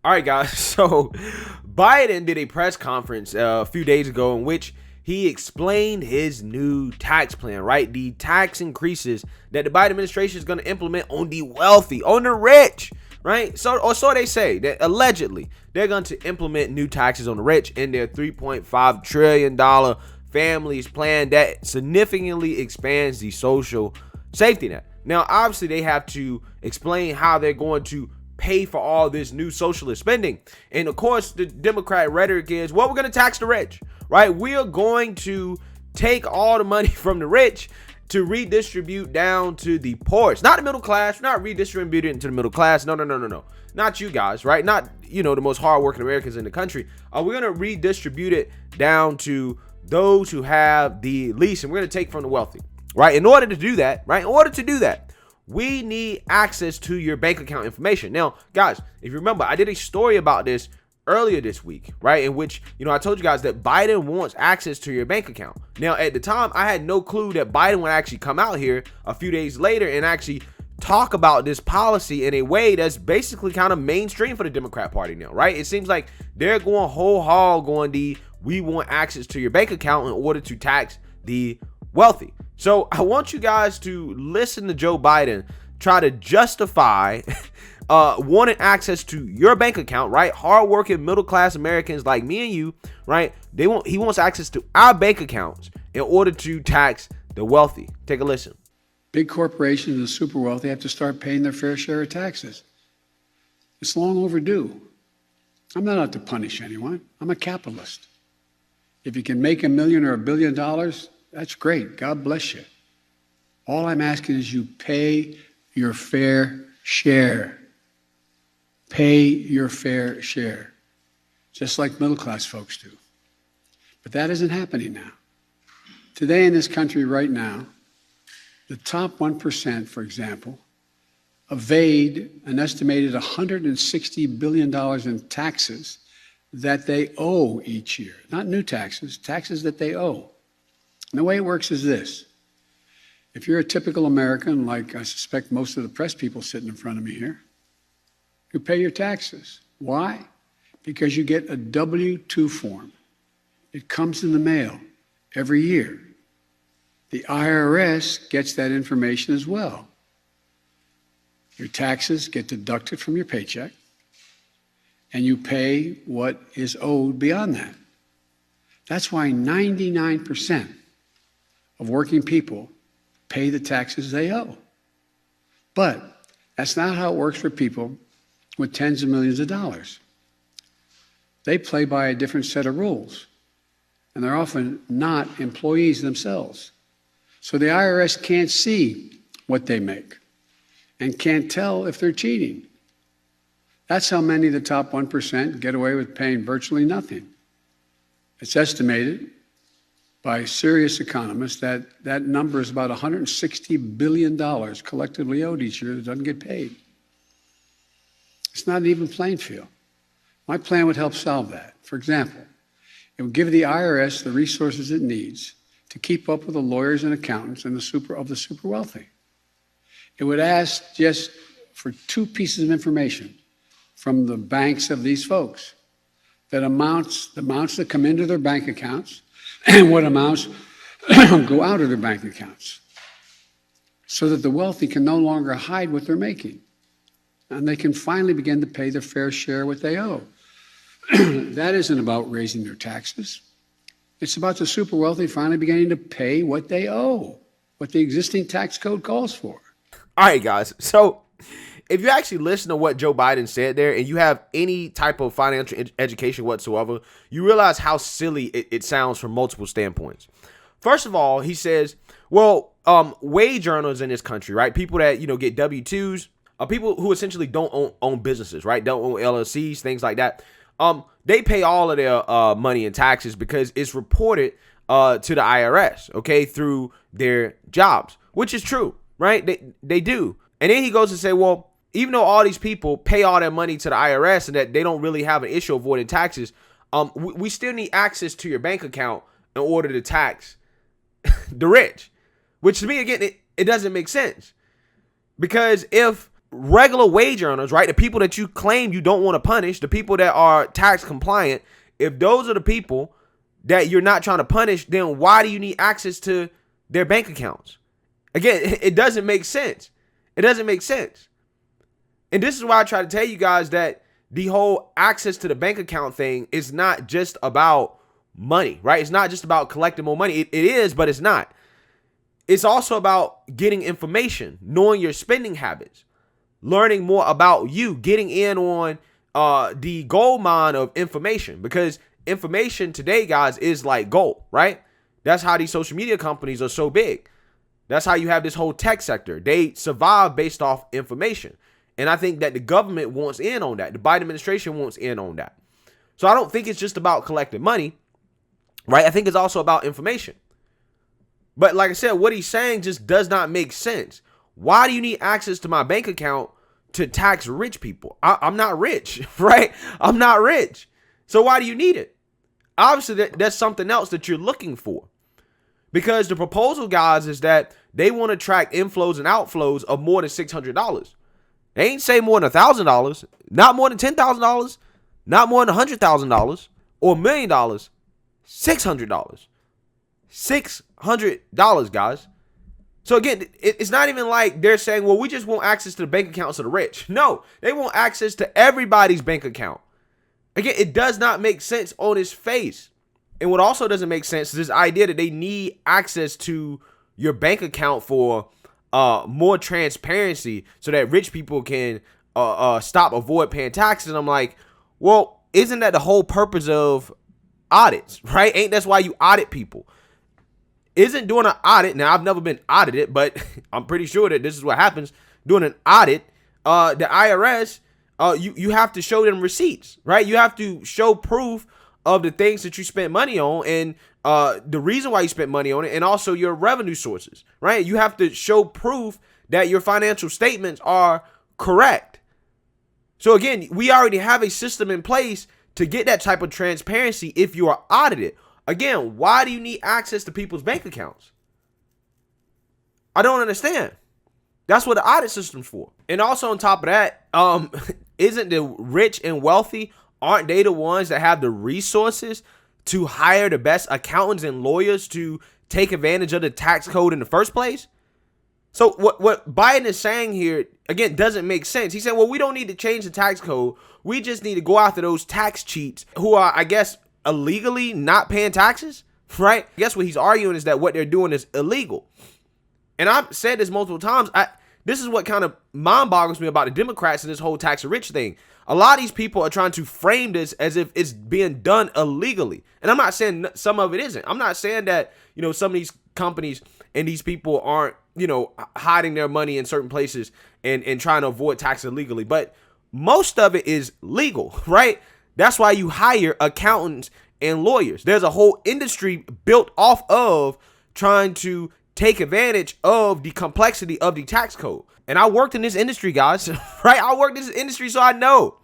All right, guys. So Biden did a press conference a few days ago in which he explained his new tax plan, right? The tax increases that the Biden administration is going to implement on the wealthy, on the rich, right? So they say that allegedly they're going to implement new taxes on the rich in their $3.5 trillion families plan that significantly expands the social safety net. Now, obviously, they have to explain how they're going to pay for all this new socialist spending. And of course, the Democrat rhetoric is, well, we're going to tax the rich, right? We are going to take all the money from the rich to redistribute down to the poor. It's not the middle class. We're not redistributing it to the middle class. No. Not you guys, right? Not, the most hardworking Americans in the country. We're going to redistribute it down to those who have the least, and we're going to take from the wealthy, right? In order to do that, we need access to your bank account information. Now, guys, if you remember, I did a story about this earlier this week, right? In which, I told you guys that Biden wants access to your bank account. Now, at the time, I had no clue that Biden would actually come out here a few days later and actually talk about this policy in a way that's basically kind of mainstream for the Democrat Party now, right? It seems like they're going whole hog on we want access to your bank account in order to tax the wealthy. So I want you guys to listen to Joe Biden try to justify wanting access to your bank account, right? Hardworking middle-class Americans like me and you, right? He wants access to our bank accounts in order to tax the wealthy. Take a listen. Big corporations and the super wealthy have to start paying their fair share of taxes. It's long overdue. I'm not out to punish anyone. I'm a capitalist. If you can make $1 million or $1 billion, that's great. God bless you. All I'm asking is you pay your fair share. Pay your fair share, just like middle-class folks do. But that isn't happening now. Today in this country right now, the top 1%, for example, evade an estimated $160 billion in taxes that they owe each year. Not new taxes, taxes that they owe. And the way it works is this. If you're a typical American, like I suspect most of the press people sitting in front of me here, you pay your taxes. Why? Because you get a W-2 form. It comes in the mail every year. The IRS gets that information as well. Your taxes get deducted from your paycheck, and you pay what is owed beyond that. That's why 99% of working people pay the taxes they owe. But that's not how it works for people with tens of millions of dollars. They play by a different set of rules, and they're often not employees themselves. So the IRS can't see what they make and can't tell if they're cheating. That's how many of the top 1% get away with paying virtually nothing. It's estimated by serious economists that that number is about $160 billion collectively owed each year that doesn't get paid. It's not an even playing field. My plan would help solve that. For example, it would give the IRS the resources it needs to keep up with the lawyers and accountants and the super wealthy. It would ask just for 2 pieces of information from the banks of these folks, the amounts that come into their bank accounts and what amounts go out of their bank accounts, so that the wealthy can no longer hide what they're making, and they can finally begin to pay their fair share of what they owe. That isn't about raising their taxes. It's about the super wealthy finally beginning to pay what they owe, what the existing tax code calls for. All right, guys. So if you actually listen to what Joe Biden said there and you have any type of financial education whatsoever, you realize how silly it sounds from multiple standpoints. First of all, he says, well, wage earners in this country, right? People that, get W-2s, people who essentially don't own businesses, right? Don't own LLCs, things like that. They pay all of their money in taxes because it's reported to the IRS, okay, through their jobs, which is true, right? They do. And then he goes to say, well, even though all these people pay all their money to the IRS and that they don't really have an issue avoiding taxes, we still need access to your bank account in order to tax the rich, which to me, again, it doesn't make sense. Because if regular wage earners, right? The people that you claim you don't want to punish, the people that are tax compliant, if those are the people that you're not trying to punish, then why do you need access to their bank accounts? Again, it doesn't make sense. It doesn't make sense. And this is why I try to tell you guys that the whole access to the bank account thing is not just about money, right? It's not just about collecting more money. It is, but it's not. It's also about getting information, knowing your spending habits, learning more about you, getting in on the gold mine of information, because information today, guys, is like gold, right? That's how these social media companies are so big. That's how you have this whole tech sector. They survive based off information. And I think that the government wants in on that. The Biden administration wants in on that. So I don't think it's just about collecting money, right? I think it's also about information. But like I said, what he's saying just does not make sense. Why do you need access to my bank account to tax rich people? I'm not rich, right? I'm not rich. So why do you need it? Obviously, that's something else that you're looking for. Because the proposal, guys, is that they want to track inflows and outflows of more than $600. They ain't say more than $1,000, not more than $10,000, not more than $100,000 or $1 million, $600. $600, guys. So again, it's not even like they're saying, well, we just want access to the bank accounts of the rich. No, they want access to everybody's bank account. Again, it does not make sense on its face. And what also doesn't make sense is this idea that they need access to your bank account for more transparency so that rich people can avoid paying taxes. And I'm like, well, isn't that the whole purpose of audits, right? Ain't that's why you audit people? Isn't doing an audit, now I've never been audited, but I'm pretty sure that this is what happens. Doing an audit, the IRS, you have to show them receipts, right? You have to show proof of the things that you spent money on and the reason why you spent money on it, and also your revenue sources, right? You have to show proof that your financial statements are correct. So again, we already have a system in place to get that type of transparency if you are audited. Again, why do you need access to people's bank accounts? I don't understand. That's what the audit system's for. And also on top of that, isn't the rich and wealthy, aren't they the ones that have the resources to hire the best accountants and lawyers to take advantage of the tax code in the first place? So what Biden is saying here, again, doesn't make sense. He said, well, we don't need to change the tax code. We just need to go after those tax cheats who are, I guess, illegally not paying taxes, right? I guess what he's arguing is that what they're doing is illegal. And I've said this multiple times. This is what kind of mind boggles me about the Democrats and this whole tax rich thing. A lot of these people are trying to frame this as if it's being done illegally. And I'm not saying some of it isn't. I'm not saying that, some of these companies and these people aren't, hiding their money in certain places and trying to avoid tax illegally. But most of it is legal, right? That's why you hire accountants and lawyers. There's a whole industry built off of trying to take advantage of the complexity of the tax code. And I worked in this industry, guys, right? I worked in this industry, so I know.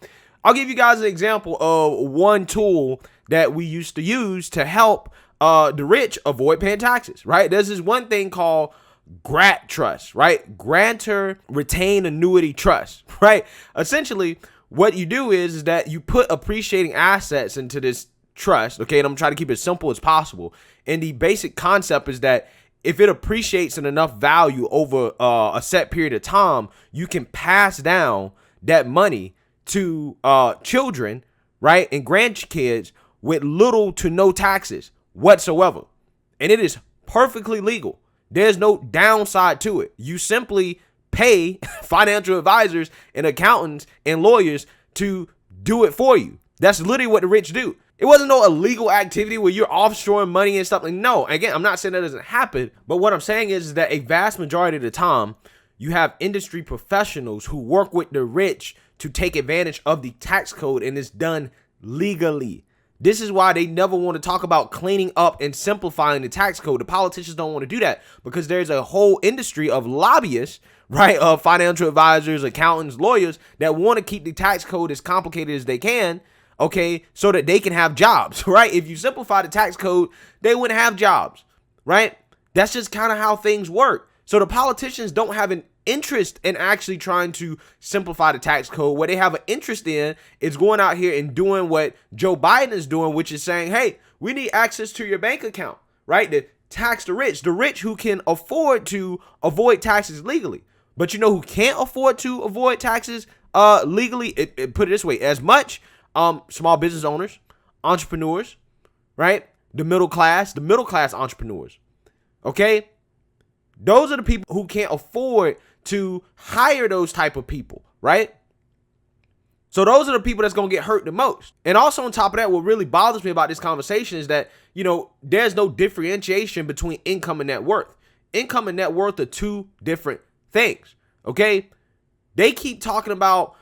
I'll give you guys an example of one tool that we used to use to help the rich avoid paying taxes, right? There's this one thing called GRAT trust, right? Grantor Retained Annuity Trust, right? Essentially, what you do is that you put appreciating assets into this trust, okay? And I'm trying to keep it as simple as possible. And the basic concept is that if it appreciates in enough value over a set period of time, you can pass down that money to children, right, and grandkids with little to no taxes whatsoever. And it is perfectly legal. There's no downside to it. You simply pay financial advisors and accountants and lawyers to do it for you. That's literally what the rich do. It wasn't no illegal activity where you're offshoring money and stuff. Like, no, again, I'm not saying that doesn't happen, but what I'm saying is that a vast majority of the time, you have industry professionals who work with the rich to take advantage of the tax code, and it's done legally. This is why they never want to talk about cleaning up and simplifying the tax code. The politicians don't want to do that because there's a whole industry of lobbyists, right, of financial advisors, accountants, lawyers that want to keep the tax code as complicated as they can, okay, so that they can have jobs, right? If you simplify the tax code, they wouldn't have jobs, right? That's just kind of how things work. So the politicians don't have an interest in actually trying to simplify the tax code. What they have an interest in is going out here and doing what Joe Biden is doing, which is saying, hey, we need access to your bank account, right? To tax the rich who can afford to avoid taxes legally. But you know who can't afford to avoid taxes legally? Put it this way, as much small business owners, entrepreneurs, right? The middle class entrepreneurs, okay? Those are the people who can't afford to hire those type of people, right? So those are the people that's going to get hurt the most. And also on top of that, what really bothers me about this conversation is that, you know, there's no differentiation between income and net worth. Income and net worth are two different things, okay? They keep talking about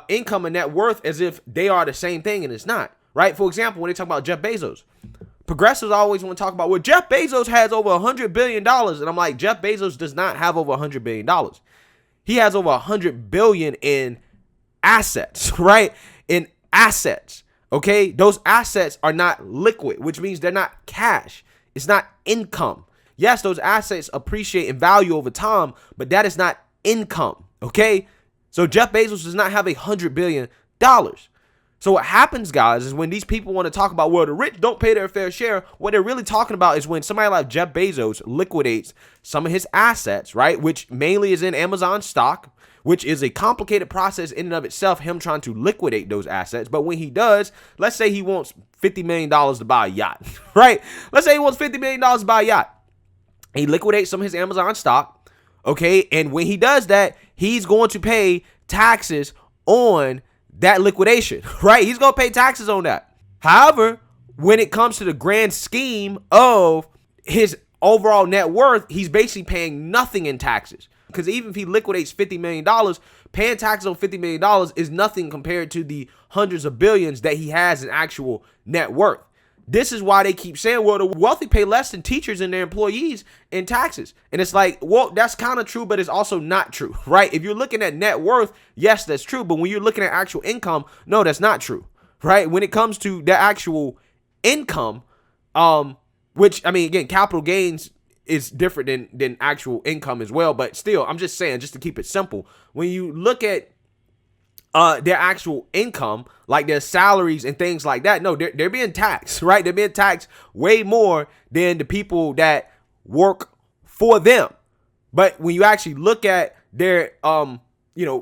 income and net worth as if they are the same thing, and it's not, right? For example, when they talk about Jeff Bezos, progressives always want to talk about, well, Jeff Bezos has over $100 billion. And I'm like, Jeff Bezos does not have over $100 billion. He has over $100 billion in assets, right? In assets, okay? Those assets are not liquid, which means they're not cash. It's not income. Yes, those assets appreciate in value over time, but that is not income, okay? So Jeff Bezos does not have $100 billion. So what happens, guys, is when these people want to talk about, well, the rich don't pay their fair share, what they're really talking about is when somebody like Jeff Bezos liquidates some of his assets, right, which mainly is in Amazon stock, which is a complicated process in and of itself, him trying to liquidate those assets. But when he does, let's say he wants $50 million to buy a yacht, right? Let's say he wants $50 million to buy a yacht. He liquidates some of his Amazon stock, okay? And when he does that, he's going to pay taxes on that liquidation, right? He's going to pay taxes on that. However, when it comes to the grand scheme of his overall net worth, he's basically paying nothing in taxes. Because even if he liquidates $50 million, paying taxes on $50 million is nothing compared to the hundreds of billions that he has in actual net worth. This is why they keep saying, well, the wealthy pay less than teachers and their employees in taxes. And it's like, well, that's kind of true, but it's also not true, right? If you're looking at net worth, yes, that's true. But when you're looking at actual income, no, that's not true, right? When it comes to the actual income, which, I mean, again, capital gains is different than actual income as well. But still, I'm just saying, just to keep it simple, when you look at their actual income, like their salaries and things like that, no, they're being taxed, right? They're being taxed way more than the people that work for them. But when you actually look at their,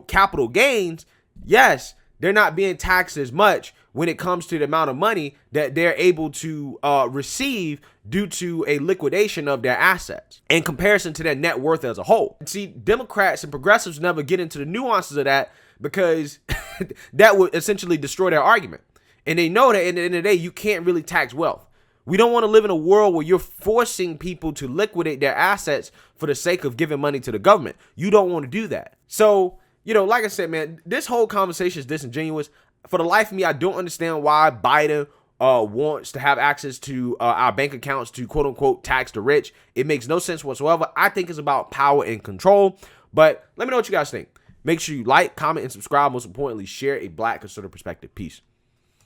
capital gains, yes, they're not being taxed as much when it comes to the amount of money that they're able to receive due to a liquidation of their assets in comparison to their net worth as a whole. See, Democrats and progressives never get into the nuances of that, because that would essentially destroy their argument. And they know that at the end of the day, you can't really tax wealth. We don't want to live in a world where you're forcing people to liquidate their assets for the sake of giving money to the government. You don't want to do that. So, like I said, man, this whole conversation is disingenuous. For the life of me, I don't understand why Biden wants to have access to our bank accounts to quote unquote tax the rich. It makes no sense whatsoever. I think it's about power and control. But let me know what you guys think. Make sure you like, comment, and subscribe. Most importantly, share a Black conservative perspective. Peace.